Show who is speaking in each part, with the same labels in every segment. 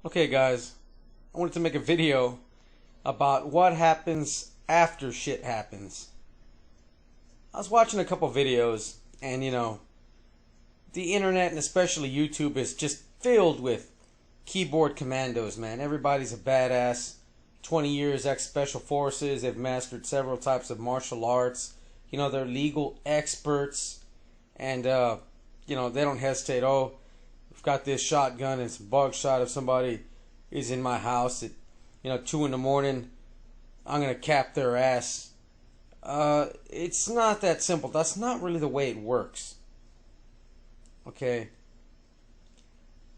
Speaker 1: Okay guys, I wanted to make a video about what happens after shit happens. I was watching a couple videos and the internet and especially YouTube is just filled with keyboard commandos, man. Everybody's a badass. 20 years ex-special forces, they've mastered several types of martial arts. They're legal experts and they don't hesitate. Oh, I've got this shotgun and some buckshot. If somebody is in my house at 2 in the morning, I'm gonna cap their ass. It's not that simple. That's not really the way it works. Okay.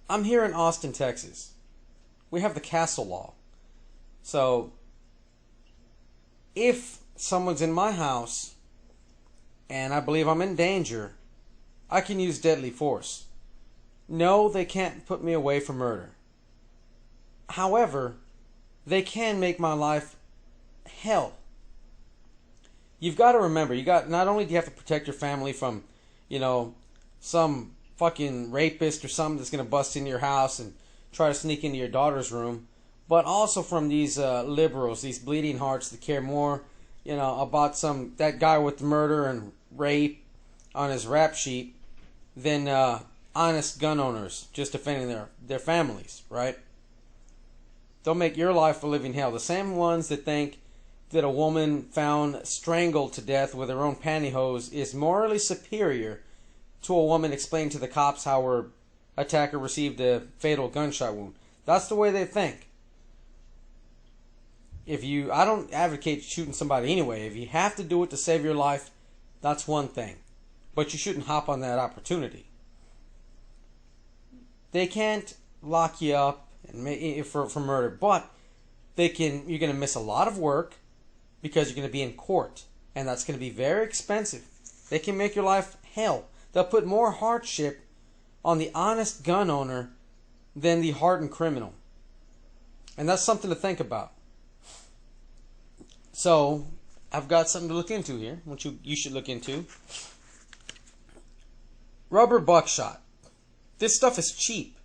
Speaker 1: I'm here in Austin, Texas. We have the castle law. So if someone's in my house and I believe I'm in danger, I can use deadly force. No, they can't put me away for murder. However, they can make my life hell. You've got to remember, not only do you have to protect your family from, some fucking rapist or something that's going to bust into your house and try to sneak into your daughter's room, but also from these liberals, these bleeding hearts that care more, about that guy with murder and rape on his rap sheet than honest gun owners just defending their families, right? They'll make your life a living hell. The same ones that think that a woman found strangled to death with her own pantyhose is morally superior to a woman explaining to the cops how her attacker received a fatal gunshot wound. That's the way they think. I don't advocate shooting somebody anyway. If you have to do it to save your life, that's one thing. But you shouldn't hop on that opportunity. They can't lock you up for murder, but you're going to miss a lot of work because you're going to be in court, and that's going to be very expensive. They can make your life hell. They'll put more hardship on the honest gun owner than the hardened criminal. And that's something to think about. So, I've got something to look into here, which you should look into. Rubber buckshot. This stuff is cheap.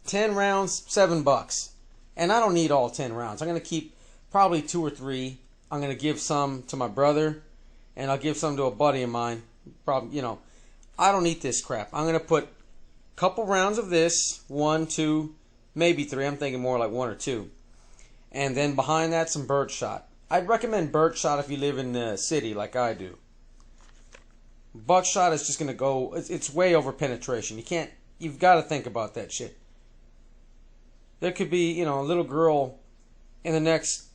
Speaker 1: 10 rounds, $7. And I don't need all 10 rounds. I'm going to keep probably 2 or 3. I'm going to give some to my brother, and I'll give some to a buddy of mine. Probably, I don't eat this crap. I'm going to put a couple rounds of this, 1, 2, maybe 3. I'm thinking more like 1 or 2. And then behind that, some birdshot. I'd recommend birdshot if you live in the city like I do. Buckshot is just going to go, it's way over penetration. You've got to think about that shit. There could be, a little girl in the next,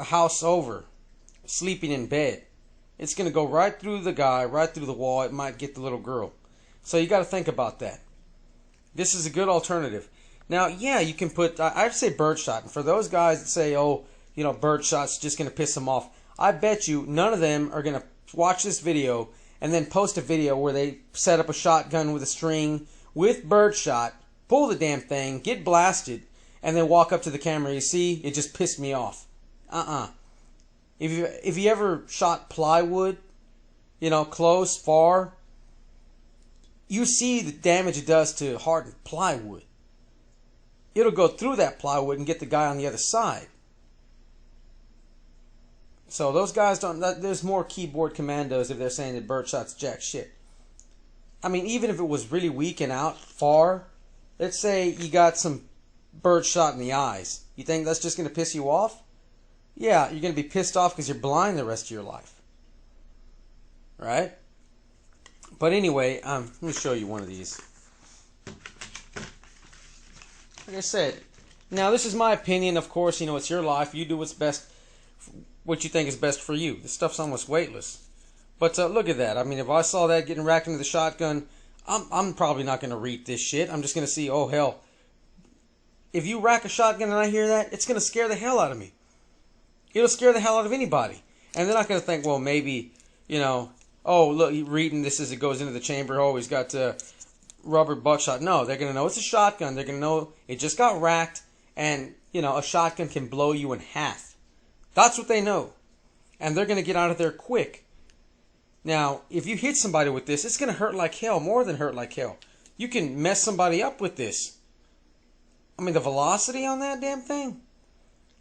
Speaker 1: house over, sleeping in bed. It's going to go right through the guy, right through the wall. It might get the little girl. So you got to think about that. This is a good alternative. Now, yeah, you can put, I'd say birdshot. And for those guys that say, oh, birdshot's just going to piss them off, I bet you none of them are going to watch this video and then post a video where they set up a shotgun with a string with birdshot, pull the damn thing, get blasted, and then walk up to the camera. You see, it just pissed me off. If you ever shot plywood, close, far, you see the damage it does to hardened plywood. It'll go through that plywood and get the guy on the other side. So those guys there's more keyboard commandos if they're saying that birdshot's jack shit. I mean, even if it was really weak and out far, let's say you got some birdshot in the eyes. You think that's just going to piss you off? Yeah, you're going to be pissed off because you're blind the rest of your life. Right? But anyway, let me show you one of these. Like I said, now this is my opinion, of course, it's your life. You do what's best, what you think is best for you. This stuff's almost weightless. But look at that. I mean, if I saw that getting racked into the shotgun, I'm probably not going to read this shit. I'm just going to see, oh, hell. If you rack a shotgun and I hear that, it's going to scare the hell out of me. It'll scare the hell out of anybody. And they're not going to think, well, maybe, oh, look, reading this as it goes into the chamber. Oh, he's got rubber buckshot. No, they're going to know it's a shotgun. They're going to know it just got racked. And, a shotgun can blow you in half. That's what they know. And they're going to get out of there quick. Now, if you hit somebody with this, it's going to hurt like hell, more than hurt like hell. You can mess somebody up with this. I mean, the velocity on that damn thing.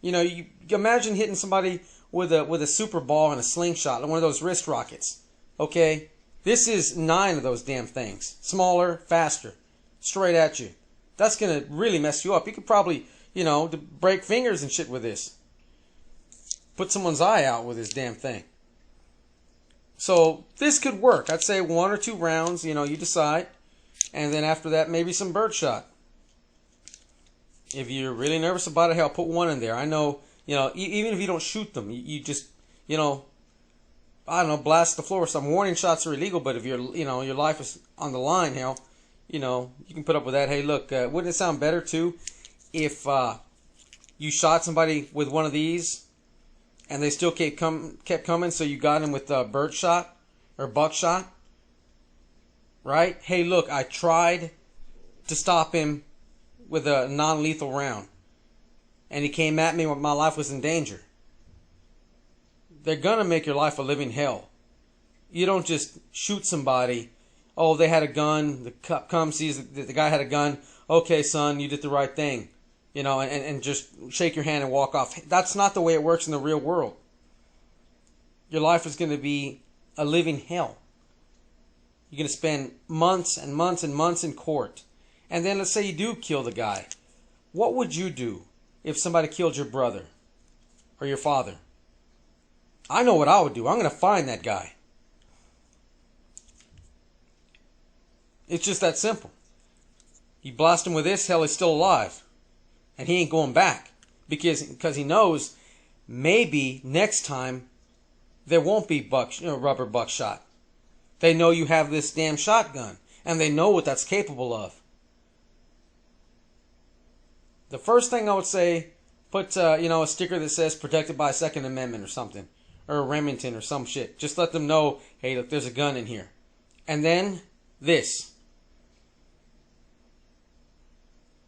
Speaker 1: You know, you imagine hitting somebody with a super ball and a slingshot, one of those wrist rockets. Okay, this is 9 of those damn things, smaller, faster, straight at you. That's gonna really mess you up. You could probably, you know, break fingers and shit with this. Put someone's eye out with this damn thing. So this could work. I'd say 1 or 2 rounds. You know, you decide, and then after that, maybe some birdshot. If you're really nervous about it, hell, put 1 in there. I know, you know, even if you don't shoot them, you just, you know, I don't know, blast the floor or something. Warning shots are illegal, but if you're, you know, your life is on the line, hell, you know, you can put up with that. Hey, look, wouldn't it sound better too if you shot somebody with one of these and they still kept coming, so you got him with birdshot or buckshot, right? Hey, look, I tried to stop him with a non-lethal round, and he came at me when my life was in danger. They're gonna make your life a living hell. You don't just shoot somebody. Oh, they had a gun. The cop comes, sees that the guy had a gun. Okay, son, you did the right thing. You know, and just shake your hand and walk off. That's not the way it works in the real world. Your life is going to be a living hell. You're going to spend months and months and months in court. And then let's say you do kill the guy. What would you do if somebody killed your brother or your father? I know what I would do. I'm going to find that guy. It's just that simple. You blast him with this, hell, he's still alive. And he ain't going back. Because he knows maybe next time there won't be rubber buckshot. They know you have this damn shotgun. And they know what that's capable of. The first thing I would say, put a sticker that says protected by Second Amendment or something. Or Remington or some shit. Just let them know, hey, look, there's a gun in here. And then this.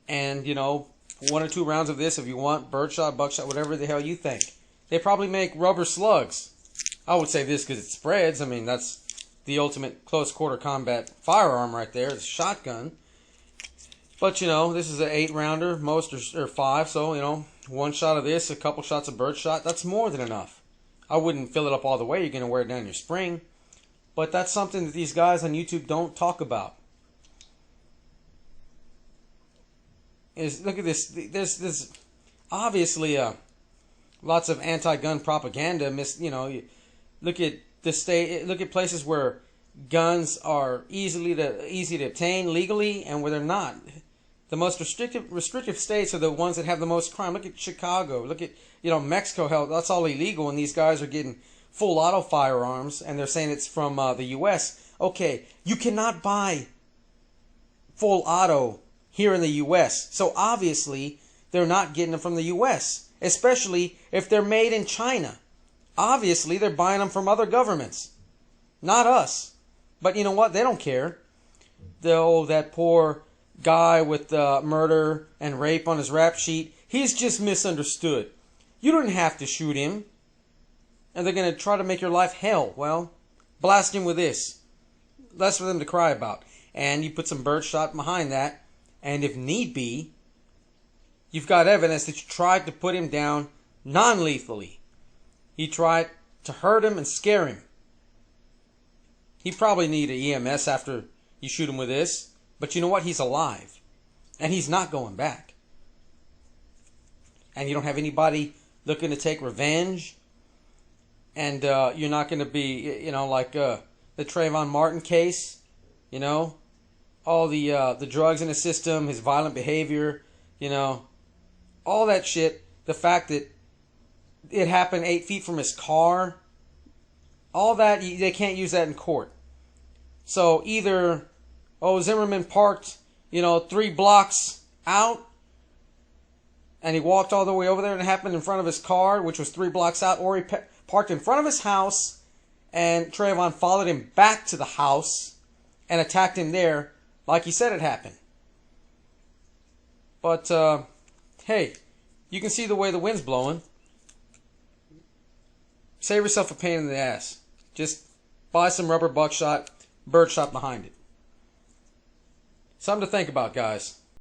Speaker 1: And, you know, 1 or 2 rounds of this if you want. Birdshot, buckshot, whatever the hell you think. They probably make rubber slugs. I would say this because it spreads. I mean, that's the ultimate close quarter combat firearm right there. It's a shotgun. But, you know, this is an 8-rounder, most or 5. So, you know, 1 shot of this, a couple shots of birdshot. That's more than enough. I wouldn't fill it up all the way. You're going to wear it down your spring. But that's something that these guys on YouTube don't talk about. Look at this. There's obviously lots of anti-gun propaganda. Look at the state. Look at places where guns are easy to obtain legally, and where they're not. The most restrictive states are the ones that have the most crime. Look at Chicago. Look at Mexico. Hell, that's all illegal, and these guys are getting full auto firearms, and they're saying it's from the U.S. Okay, you cannot buy full auto here in the U.S. So obviously, they're not getting them from the U.S., especially if they're made in China. Obviously, they're buying them from other governments, not us. But you know what? They don't care. That poor guy with murder and rape on his rap sheet, he's just misunderstood. You don't have to shoot him. And they're going to try to make your life hell. Well, blast him with this. Less for them to cry about. And you put some birdshot behind that. And if need be, you've got evidence that you tried to put him down non-lethally. You tried to hurt him and scare him. He probably needed EMS after you shoot him with this. But you know what? He's alive. And he's not going back. And you don't have anybody looking to take revenge. And you're not going to be, like the Trayvon Martin case. All the drugs in his system, his violent behavior, all that shit. The fact that it happened 8 feet from his car. All that, they can't use that in court. So either, Zimmerman parked, 3 blocks out, and he walked all the way over there and it happened in front of his car, which was 3 blocks out, or he parked in front of his house, and Trayvon followed him back to the house and attacked him there, like he said it happened. But, hey, you can see the way the wind's blowing. Save yourself a pain in the ass. Just buy some rubber buckshot, birdshot behind it. Something to think about, guys.